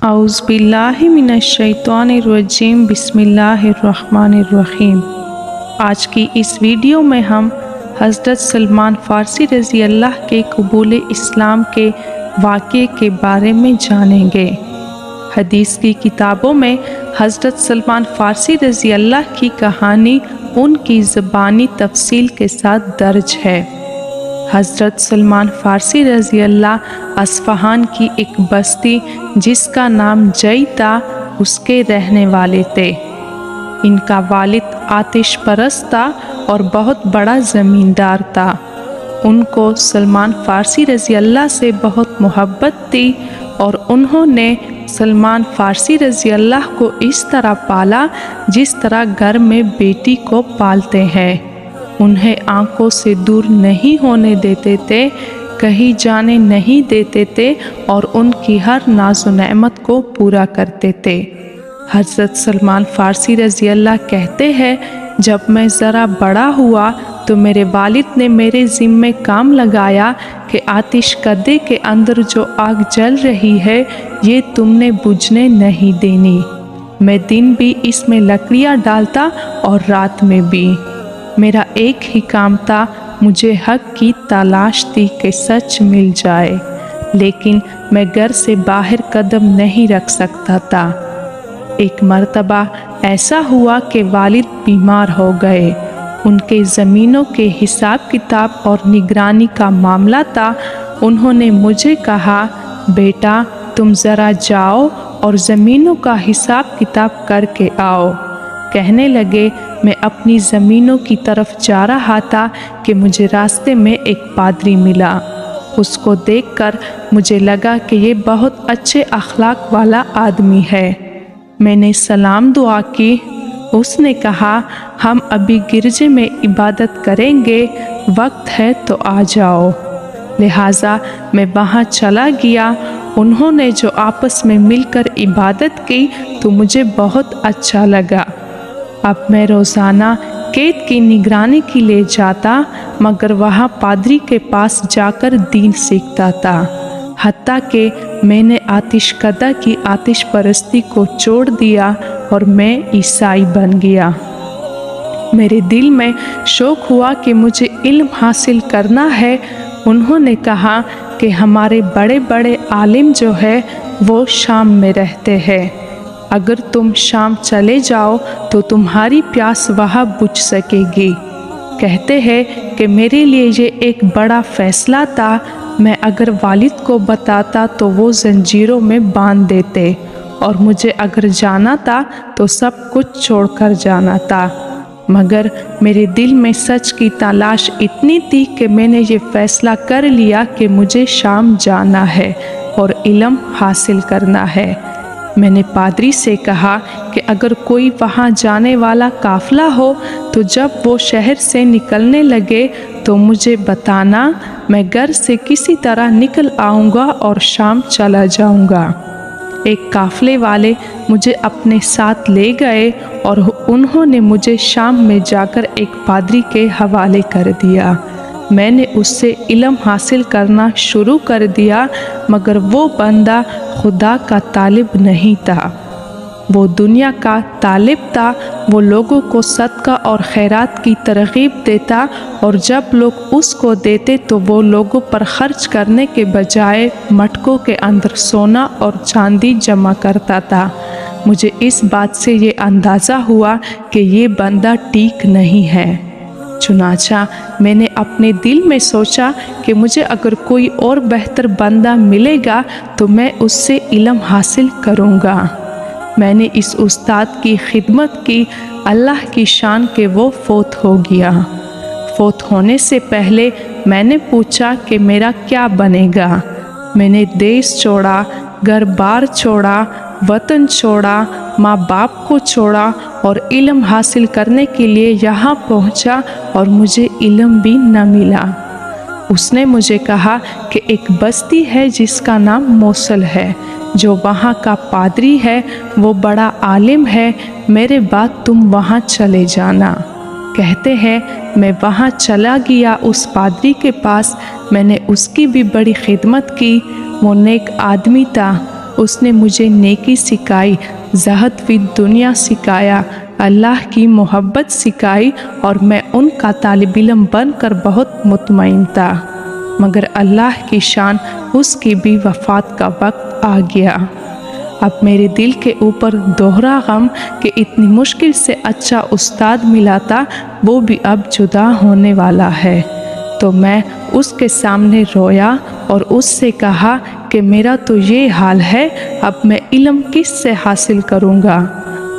औज़ु बिल्लाहि मिनश्शैतानिर्रजीम बिस्मिल्लाहिर्रहमानिर्रहीम। आज की इस वीडियो में हम हज़रत सलमान फ़ारसी रज़ी अल्लाह के कबूल इस्लाम के वाक़े के बारे में जानेंगे। हदीस की किताबों में हज़रत सलमान फ़ारसी रज़ी अल्लाह की कहानी उनकी ज़बानी तफ़सील के साथ दर्ज है। हज़रत सलमान फ़ारसी रज़ी अल्लाह अस्फ़हान की एक बस्ती जिसका नाम जई था उसके रहने वाले थे। इनका वालिद आतिश परस्त था और बहुत बड़ा ज़मींदार था। उनको सलमान फ़ारसी रज़ी अल्लाह से बहुत मोहब्बत थी और उन्होंने सलमान फ़ारसी रज़ी अल्लाह को इस तरह पाला जिस तरह घर में बेटी को पालते हैं। उन्हें आंखों से दूर नहीं होने देते थे, कहीं जाने नहीं देते थे और उनकी हर नाज़ो नेमत को पूरा करते थे। हज़रत सलमान फ़ारसी रज़ी अल्लाह कहते हैं, जब मैं ज़रा बड़ा हुआ तो मेरे वालिद ने मेरे ज़िम्मे काम लगाया कि आतिश कदे के अंदर जो आग जल रही है ये तुमने बुझने नहीं देनी। मैं दिन भी इसमें लकड़ियाँ डालता और रात में भी। मेरा एक ही काम था, मुझे हक की तलाश थी कि सच मिल जाए, लेकिन मैं घर से बाहर कदम नहीं रख सकता था। एक मर्तबा ऐसा हुआ कि वालिद बीमार हो गए। उनके ज़मीनों के हिसाब किताब और निगरानी का मामला था। उन्होंने मुझे कहा, बेटा तुम ज़रा जाओ और ज़मीनों का हिसाब किताब करके आओ। कहने लगे, मैं अपनी ज़मीनों की तरफ जा रहा था कि मुझे रास्ते में एक पादरी मिला। उसको देखकर मुझे लगा कि ये बहुत अच्छे अखलाक वाला आदमी है। मैंने सलाम दुआ की। उसने कहा, हम अभी गिरजे में इबादत करेंगे, वक्त है तो आ जाओ। लिहाजा मैं वहाँ चला गया। उन्होंने जो आपस में मिलकर इबादत की तो मुझे बहुत अच्छा लगा। अब मैं रोज़ाना कैद की निगरानी के लिए जाता, मगर वहाँ पादरी के पास जाकर दीन सीखता था। हत्ता कि मैंने आतिश कदा की आतिश परस्ती को छोड़ दिया और मैं ईसाई बन गया। मेरे दिल में शौक़ हुआ कि मुझे इल्म हासिल करना है। उन्होंने कहा कि हमारे बड़े बड़े आलिम जो है वो शाम में रहते हैं। अगर तुम शाम चले जाओ तो तुम्हारी प्यास वहाँ बुझ सकेगी। कहते हैं कि मेरे लिए ये एक बड़ा फ़ैसला था। मैं अगर वालिद को बताता तो वो जंजीरों में बांध देते और मुझे अगर जाना था तो सब कुछ छोड़कर जाना था। मगर मेरे दिल में सच की तलाश इतनी थी कि मैंने ये फ़ैसला कर लिया कि मुझे शाम जाना है और इल्म हासिल करना है। मैंने पादरी से कहा कि अगर कोई वहाँ जाने वाला काफ़िला हो तो जब वो शहर से निकलने लगे तो मुझे बताना, मैं घर से किसी तरह निकल आऊँगा और शाम चला जाऊँगा। एक काफ़िले वाले मुझे अपने साथ ले गए और उन्होंने मुझे शाम में जाकर एक पादरी के हवाले कर दिया। मैंने उससे इल्म हासिल करना शुरू कर दिया, मगर वो बंदा खुदा का तालिब नहीं था, वो दुनिया का तालिब था। वो लोगों को सदका और खैरात की तरगीब देता और जब लोग उसको देते तो वो लोगों पर खर्च करने के बजाय मटकों के अंदर सोना और चांदी जमा करता था। मुझे इस बात से ये अंदाज़ा हुआ कि ये बंदा ठीक नहीं है। चुनाचा मैंने अपने दिल में सोचा कि मुझे अगर कोई और बेहतर बंदा मिलेगा तो मैं उससे इल्म हासिल करूँगा। मैंने इस उस्ताद की खिदमत की। अल्लाह की शान के वो फौत हो गया। फौत होने से पहले मैंने पूछा कि मेरा क्या बनेगा। मैंने देश छोड़ा, घर बार छोड़ा, वतन छोड़ा, माँ बाप को छोड़ा और इल्म हासिल करने के लिए यहाँ पहुँचा और मुझे इल्म भी न मिला। उसने मुझे कहा कि एक बस्ती है जिसका नाम मोसल है, जो वहाँ का पादरी है, वो बड़ा आलिम है। मेरे बाद तुम वहाँ चले जाना। कहते हैं मैं वहाँ चला गया उस पादरी के पास। मैंने उसकी भी बड़ी खिदमत की। वो नेक आदमी था। उसने मुझे नेकी सिखाई, ज़हद फी दुनिया सिखाया, अल्लाह की मोहब्बत सिखाई और मैं उनका तालिब इल्म बनकर बहुत मुतमईन था। मगर अल्लाह की शान उसकी भी वफ़ात का वक्त आ गया। अब मेरे दिल के ऊपर दोहरा गम कि इतनी मुश्किल से अच्छा उस्ताद मिला था, वो भी अब जुदा होने वाला है। तो मैं उसके सामने रोया और उससे कहा कि मेरा तो ये हाल है, अब मैं इल्म किस से हासिल करूँगा।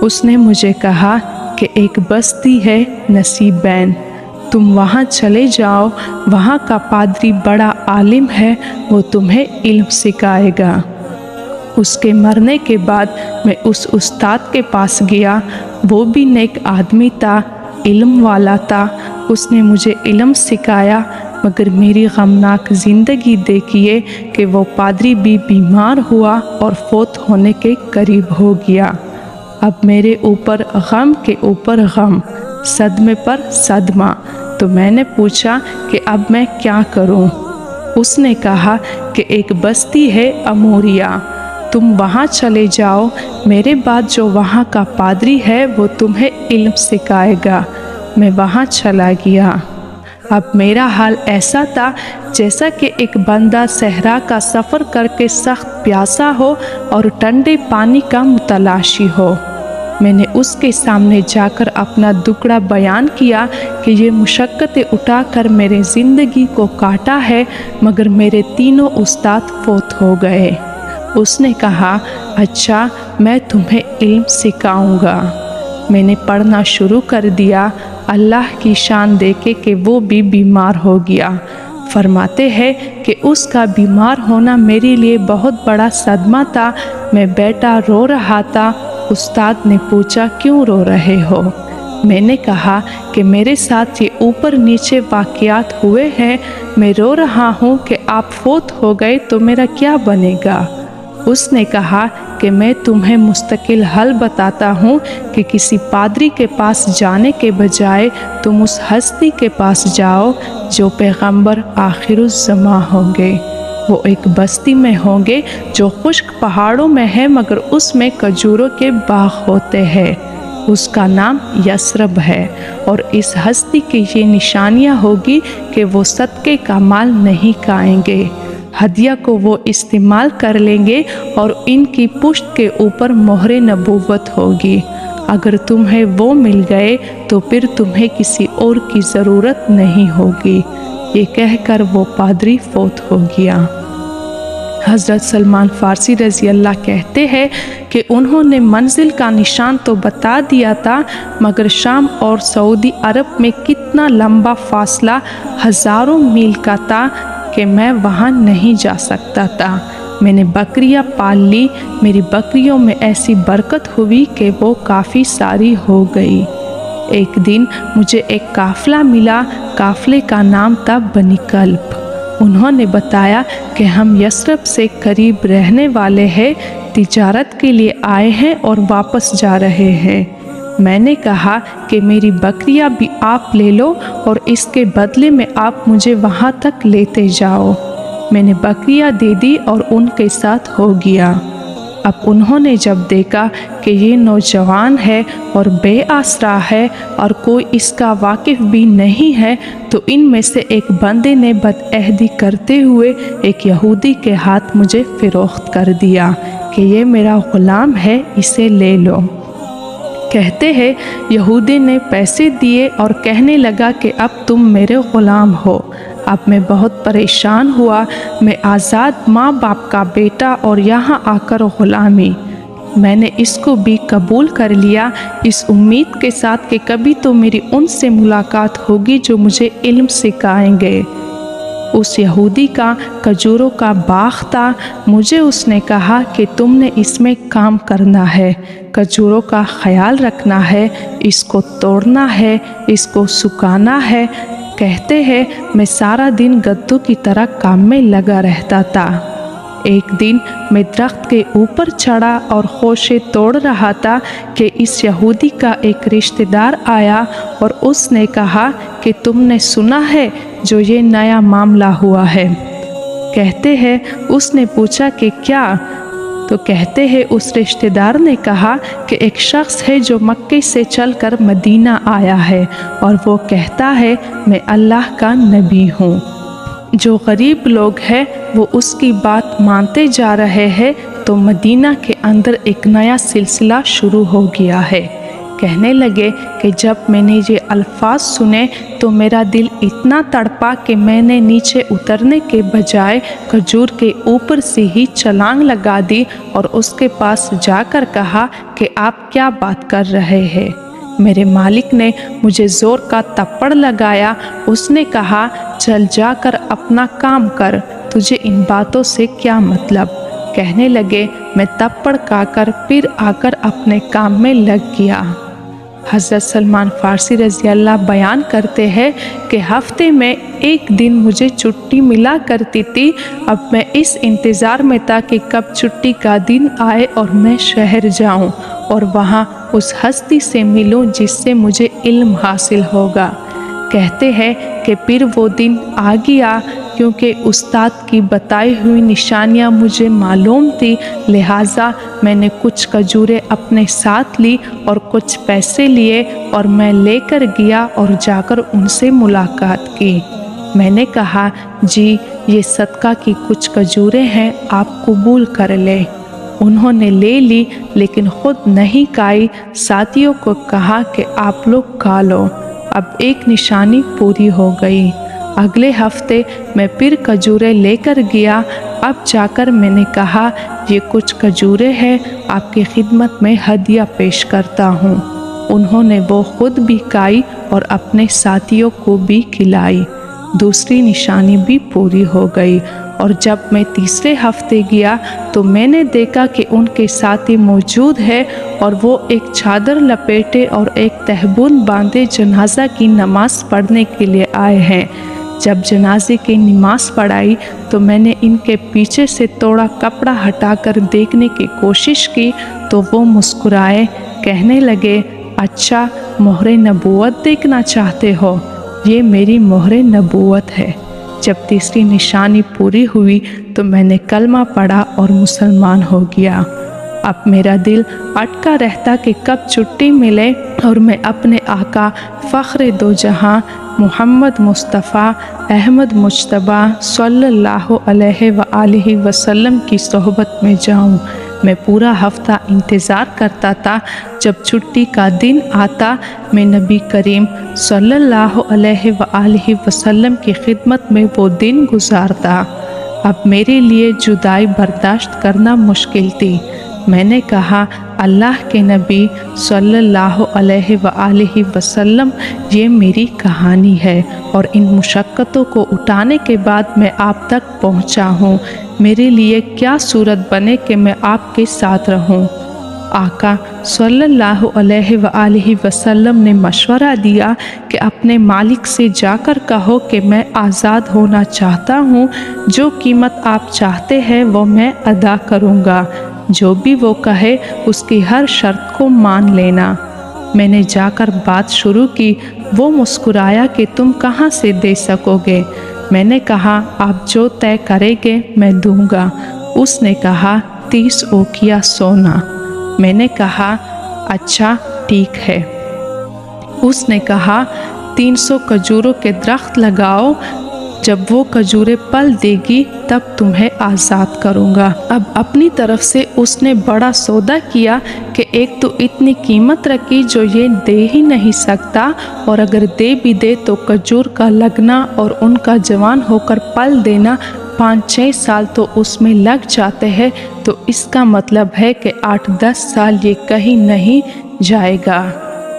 उसने मुझे कहा कि एक बस्ती है नसीबैन, तुम वहाँ चले जाओ, वहाँ का पादरी बड़ा आलिम है, वो तुम्हें इल्म सिखाएगा। उसके मरने के बाद मैं उस उस्ताद के पास गया। वो भी नेक आदमी था, इल्म वाला था। उसने मुझे इल्म सिखाया, मगर मेरी गमनाक ज़िंदगी देखिए कि वो पादरी भी बीमार हुआ और फौत होने के करीब हो गया। अब मेरे ऊपर गम के ऊपर गम, सदमे पर सदमा। तो मैंने पूछा कि अब मैं क्या करूं? उसने कहा कि एक बस्ती है अमोरिया, तुम वहाँ चले जाओ, मेरे बाद जो वहाँ का पादरी है वो तुम्हें इल्म सिखाएगा। मैं वहाँ चला गया। अब मेरा हाल ऐसा था जैसा कि एक बंदा सहरा का सफ़र करके सख्त प्यासा हो और ठंडे पानी का मुतलाशी हो। मैंने उसके सामने जाकर अपना दुखड़ा बयान किया कि ये मुशक्क़तें उठाकर मेरे ज़िंदगी को काटा है, मगर मेरे तीनों उस्ताद फौत हो गए। उसने कहा, अच्छा मैं तुम्हें इल्म सिखाऊंगा। मैंने पढ़ना शुरू कर दिया। अल्लाह की शान देखे कि वो भी बीमार हो गया। फरमाते हैं कि उसका बीमार होना मेरे लिए बहुत बड़ा सदमा था। मैं बेटा रो रहा था। उस्ताद ने पूछा, क्यों रो रहे हो? मैंने कहा कि मेरे साथ ये ऊपर नीचे वाक़यात हुए हैं। मैं रो रहा हूँ कि आप फौत हो गए तो मेरा क्या बनेगा। उसने कहा कि मैं तुम्हें मुस्तकिल हल बताता हूँ कि किसी पादरी के पास जाने के बजाय तुम उस हस्ती के पास जाओ जो पैगंबर आखिरुज़्ज़मा होंगे। वो एक बस्ती में होंगे जो खुश्क पहाड़ों में है, मगर उसमें खजूरों के बाग होते हैं। उसका नाम यसरब है और इस हस्ती की ये निशानियाँ होगी कि वो सदक़े का माल नहीं खाएंगे, हदिया को वो इस्तेमाल कर लेंगे और इनकी पुश्त के ऊपर मोहरे नबूवत होगी। अगर तुम्हें वो मिल गए तो फिर तुम्हें किसी और की ज़रूरत नहीं होगी। ये कहकर वो पादरी फौत हो गया। हज़रत सलमान फ़ारसी रज़ी अल्लाह कहते हैं कि उन्होंने मंजिल का निशान तो बता दिया था, मगर शाम और सऊदी अरब में कितना लंबा फासला हज़ारों मील का था कि मैं वहाँ नहीं जा सकता था। मैंने बकरियाँ पाल ली। मेरी बकरियों में ऐसी बरकत हुई कि वो काफ़ी सारी हो गई। एक दिन मुझे एक काफ़िला मिला। काफ़िले का नाम था बनी कल्ब। उन्होंने बताया कि हम यसरब से करीब रहने वाले हैं, तिजारत के लिए आए हैं और वापस जा रहे हैं। मैंने कहा कि मेरी बकरियां भी आप ले लो और इसके बदले में आप मुझे वहां तक लेते जाओ। मैंने बकरियां दे दी और उनके साथ हो गया। अब उन्होंने जब देखा कि ये नौजवान है और बेआसरा है और कोई इसका वाकिफ़ भी नहीं है, तो इनमें से एक बंदे ने बदअहदी करते हुए एक यहूदी के हाथ मुझे फ़रोख्त कर दिया कि ये मेरा ग़ुलाम है, इसे ले लो। कहते हैं यहूदी ने पैसे दिए और कहने लगा कि अब तुम मेरे ग़ुलाम हो। अब मैं बहुत परेशान हुआ। मैं आज़ाद माँ बाप का बेटा और यहाँ आकर ग़ुलामी। मैंने इसको भी कबूल कर लिया, इस उम्मीद के साथ कि कभी तो मेरी उनसे मुलाकात होगी जो मुझे इल्म सिखाएंगे। उस यहूदी का खजूरों का बाग था। मुझे उसने कहा कि तुमने इसमें काम करना है, खजूरों का ख्याल रखना है, इसको तोड़ना है, इसको सुखाना है। कहते हैं मैं सारा दिन गद्दों की तरह काम में लगा रहता था। एक दिन मैं दरख्त के ऊपर चढ़ा और खोशे तोड़ रहा था कि इस यहूदी का एक रिश्तेदार आया और उसने कहा कि तुमने सुना है जो ये नया मामला हुआ है। कहते हैं उसने पूछा कि क्या? تو کہتے ہیں اس رشتہ دار نے کہا کہ ایک شخص ہے جو مکے سے چل کر مدینہ آیا ہے اور وہ کہتا ہے میں اللہ کا نبی ہوں۔ جو غریب لوگ ہیں وہ اس کی بات مانتے جا رہے ہیں تو مدینہ کے اندر ایک نیا سلسلہ شروع ہو گیا ہے۔ کہنے لگے کہ جب میں نے یہ الفاظ سنے تو میرا دل اتنا تڑپا کہ میں نے نیچے اترنے کے بجائے کھجور کے اوپر سے ہی چھلانگ لگا دی اور اس کے پاس جا کر کہا کہ آپ کیا بات کر رہے ہیں؟ میرے مالک نے مجھے زور کا تھپڑ لگایا۔ اس نے کہا چل جا کر اپنا کام کر، تجھے ان باتوں سے کیا مطلب؟ کہنے لگے میں تھپڑ کھا کر پھر آ کر اپنے کام میں لگ گیا۔ حضرت سلمان فارسی رضی اللہ بیان کرتے ہیں کہ ہفتے میں ایک دن مجھے چھٹی ملا کرتی تھی۔ اب میں اس انتظار میں تھا کہ کب چھٹی کا دن آئے اور میں شہر جاؤں اور وہاں اس ہستی سے ملوں جس سے مجھے علم حاصل ہوگا۔ کہتے ہیں کہ پھر وہ دن آ گیا، کیونکہ استاد کی بتائی ہوئی نشانیاں مجھے معلوم تھی، لہٰذا میں نے کچھ کھجوریں اپنے ساتھ لی اور کچھ پیسے لیے اور میں لے کر گیا اور جا کر ان سے ملاقات کی۔ میں نے کہا جی یہ صدقہ کی کچھ کھجوریں ہیں، آپ قبول کر لیں۔ انہوں نے لے لی لیکن خود نہیں کھائی، ساتھیوں کو کہا کہ آپ لوگ کھا لو، اب ایک نشانی پوری ہو گئی۔ اگلے ہفتے میں پھر کھجوریں لے کر گیا۔ اب جا کر میں نے کہا یہ کچھ کھجوریں ہیں، آپ کی خدمت میں ہدیہ پیش کرتا ہوں۔ انہوں نے وہ خود بھی کھائی اور اپنے ساتھیوں کو بھی کھلائی۔ دوسری نشانی بھی پوری ہو گئی، اور جب میں تیسرے ہفتے گیا تو میں نے دیکھا کہ ان کے ساتھی موجود ہے اور وہ ایک چادر لپیٹے اور ایک تہبند باندھے جنازہ کی نماز پڑھنے کے لیے آئے ہیں۔ جب جنازے کی نماز پڑھائی تو میں نے ان کے پیچھے سے تھوڑا کپڑا ہٹا کر دیکھنے کی کوشش کی تو وہ مسکرائے، کہنے لگے اچھا مہر نبوت دیکھنا چاہتے ہو؟ یہ میری مہر نبوت ہے۔ جب تیسری نشانی پوری ہوئی تو میں نے کلمہ پڑھا اور مسلمان ہو گیا۔ اب میرا دل اٹکا رہتا کہ کب چھٹی ملے اور میں اپنے آقا فخر دو جہاں محمد مصطفیٰ احمد مجتبیٰ صلی اللہ علیہ وآلہ وسلم کی صحبت میں جاؤں۔ میں پورا ہفتہ انتظار کرتا تھا، جب چھٹی کا دن آتا میں نبی کریم صلی اللہ علیہ وآلہ وسلم کی خدمت میں وہ دن گزارتا۔ اب میرے لیے جدائی برداشت کرنا مشکل تھی۔ میں نے کہا اللہ کے نبی صلی اللہ علیہ وآلہ وسلم یہ میری کہانی ہے اور ان مشقتوں کو اٹھانے کے بعد میں آپ تک پہنچا ہوں، میرے لیے کیا صورت بنے کہ میں آپ کے ساتھ رہوں؟ آقا صلی اللہ علیہ وآلہ وسلم نے مشورہ دیا کہ اپنے مالک سے جا کر کہو کہ میں آزاد ہونا چاہتا ہوں، جو قیمت آپ چاہتے ہیں وہ میں ادا کروں گا، جو بھی وہ کہے اس کی ہر شرط کو مان لینا۔ میں نے جا کر بات شروع کی۔ وہ مسکرایا کہ تم کہاں سے دے سکو گے؟ میں نے کہا آپ جو طے کریں گے میں دوں گا۔ اس نے کہا 30 اوقیہ سونا۔ میں نے کہا اچھا ٹھیک ہے۔ اس نے کہا 300 کھجوروں کے درخت لگاؤ، جب وہ کھجوریں پل دے گی تب تمہیں آزاد کروں گا۔ اب اپنی طرف سے اس نے بڑا سودا کیا کہ ایک تو اتنی قیمت رکھی جو یہ دے ہی نہیں سکتا، اور اگر دے بھی دے تو کھجور کا لگنا اور ان کا جوان ہو کر پل دینا 5-6 سال تو اس میں لگ جاتے ہیں، تو اس کا مطلب ہے کہ 8-10 سال یہ کہیں نہیں جائے گا۔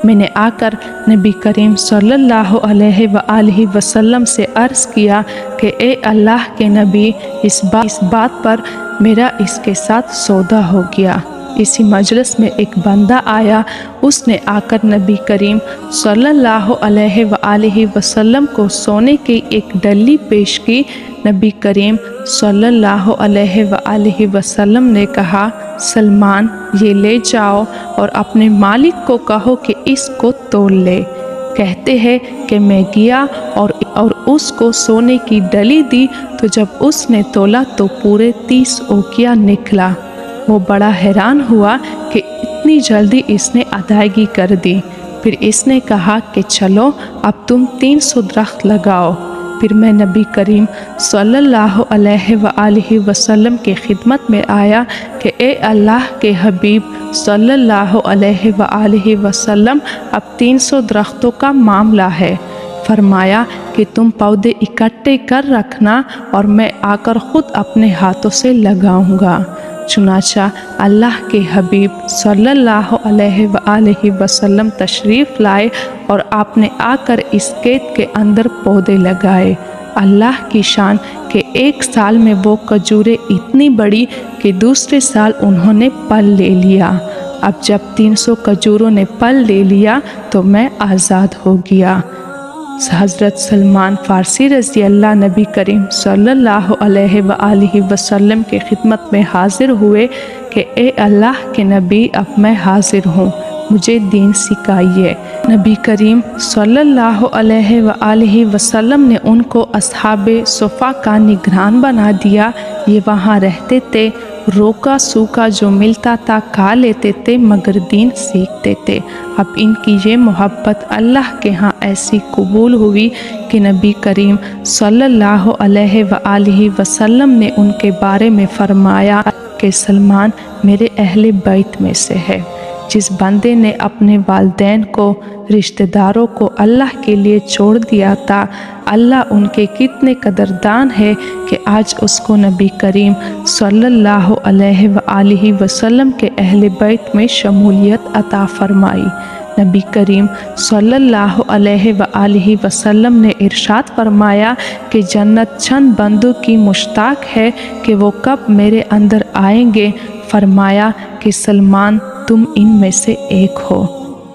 میں نے آ کر نبی کریم صلی اللہ علیہ وآلہ وسلم سے عرض کیا کہ اے اللہ کے نبی، اس بات پر میرا اس کے ساتھ سودا ہو گیا۔ اسی مجلس میں ایک بندہ آیا، اس نے آ کر نبی کریم صلی اللہ علیہ وآلہ وسلم کو سونے کی ایک ڈلی پیش کی۔ نبی کریم صلی اللہ علیہ وآلہ وسلم نے کہا سلمان یہ لے جاؤ اور اپنے مالک کو کہو کہ اس کو تول لے۔ کہتے ہیں کہ میں گیا اور اس کو سونے کی ڈلی دی، تو جب اس نے تولا تو پورے 30 اوقیہ نکلا۔ وہ بڑا حیران ہوا کہ اتنی جلدی اس نے ادائیگی کر دی۔ پھر اس نے کہا کہ چلو اب تم 300 درخت لگاؤ۔ پھر میں نبی کریم صلی اللہ علیہ وآلہ وسلم کی خدمت میں آیا کہ اے اللہ کے حبیب صلی اللہ علیہ وآلہ وسلم، اب 300 درختوں کا معاملہ ہے۔ فرمایا کہ تم پودے اکٹھے کر رکھنا اور میں آ کر خود اپنے ہاتھوں سے لگاؤں گا۔ چنانچہ اللہ کے حبیب صلی اللہ علیہ وآلہ وسلم تشریف لائے اور آپ نے آ کر اس کھیت کے اندر پودے لگائے۔ اللہ کی شان کہ ایک سال میں وہ کھجوریں اتنی بڑی کہ دوسرے سال انہوں نے پھل لے لیا۔ اب جب 300 کھجوروں نے پھل لے لیا تو میں آزاد ہو گیا۔ حضرت سلمان فارسی رضی اللہ نبی کریم صلی اللہ علیہ وآلہ وسلم کی خدمت میں حاضر ہوئے کہ اے اللہ کے نبی، اب میں حاضر ہوں، مجھے دین سکھائیے۔ نبی کریم صلی اللہ علیہ وآلہ وسلم نے ان کو اصحاب صفا کا نگران بنا دیا۔ یہ وہاں رہتے تھے، روکا سوکھا جو ملتا تھا کھا لیتے تھے، مگر دین سیکھتے تھے۔ اب ان کی یہ محبت اللہ کے ہاں ایسی قبول ہوئی کہ نبی کریم صلی اللہ علیہ وآلہ وسلم نے ان کے بارے میں فرمایا کہ سلمان میرے اہل بیت میں سے ہے۔ جس بندے نے اپنے والدین کو، رشتہ داروں کو اللہ کے لیے چھوڑ دیا تھا، اللہ ان کے کتنے قدردان ہے کہ آج اس کو نبی کریم صلی اللہ علیہ وآلہ وسلم کے اہل بیت میں شمولیت عطا فرمائی۔ نبی کریم صلی اللہ علیہ وآلہ وسلم نے ارشاد فرمایا کہ جنت چند بندوں کی مشتاق ہے کہ وہ کب میرے اندر آئیں گے۔ فرمایا کہ سلمان تم ان میں سے ایک ہو۔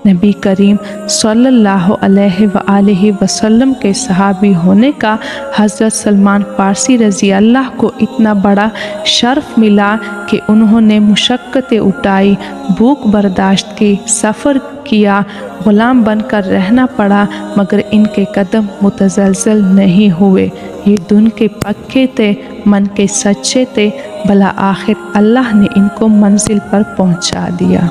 نبی کریم صلی اللہ علیہ وآلہ وسلم کے صحابی ہونے کا حضرت سلمان فارسی رضی اللہ کو اتنا بڑا شرف ملا کہ انہوں نے مشقتیں اٹھائی، بھوک برداشت کی، سفر کیا، غلام بن کر رہنا پڑا، مگر ان کے قدم متزلزل نہیں ہوئے۔ یہ دن کے پکے تھے، من کے سچے تھے، بلا آخر اللہ نے ان کو منزل پر پہنچا دیا۔